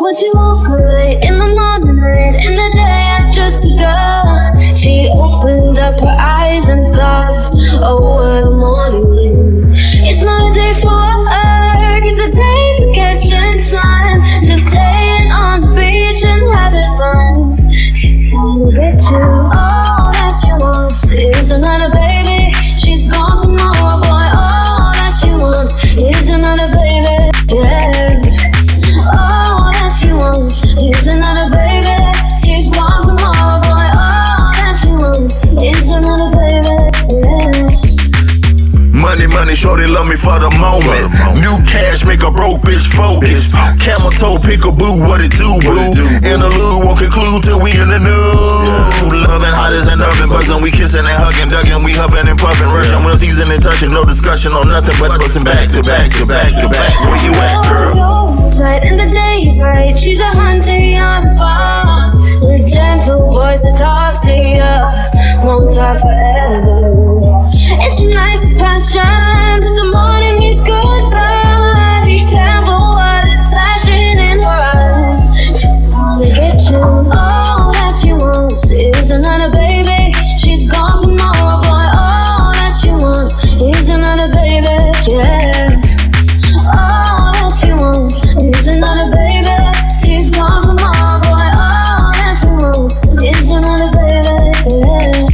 When she woke up late in the morning, late in the day has just begun. She opened up her eyes and thought, oh, what a morning. It's not a day for her, it's a day for catching sun. Just staying on the beach and having fun. She's gonna get you. All that she wants is another baby. She's gone tomorrow, boy. All that she wants is another baby. Yeah. All that she wants is another baby. She's gone tomorrow, boy. All that she wants is another baby. Yeah. Money, money, shorty love me for the moment. New cash make a broke bitch focus. Camel toe, pick a boo, what it do, boo? Interlude won't conclude till we in the nude. Loving hot as an oven, buzzing, we kissing and hugging, ducking, we huffing and puffing, rushing, we'll teasing and touching, no discussion on nothing but busting back to back to back to back. Where you at, girl? Sight and the day's right. She's a hunter on fire. With a gentle voice that talks to you, won't die forever. It's a night of passion, but the morning is goodbye. Be careful what is flashing in her eyes. She's gonna get you. All that she wants is another baby. She's gone tomorrow, boy. All that she wants is another baby. Yeah. All that she wants is another baby. She's gone tomorrow, boy. All that she wants is another baby. Yeah.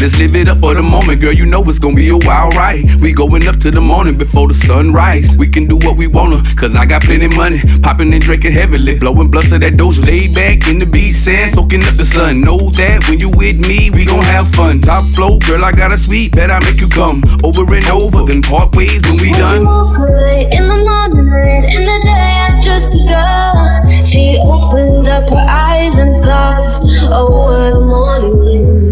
Let's live it up for the moment, girl, you know it's gonna be a wild ride. We going up to the morning before the sunrise. We can do what we wanna, cause I got plenty money. Popping and drinking heavily, blowing blunts of that doja. Laid back in the beach sand, soaking up the sun. Know that when you with me, we gon' have fun. Top flow, girl, I got a sweet, bet I make you come. Over and over, then part ways when we done. She woke up late in the morning, late in the day has just begun. She opened up her eyes and thought, oh, what a morning.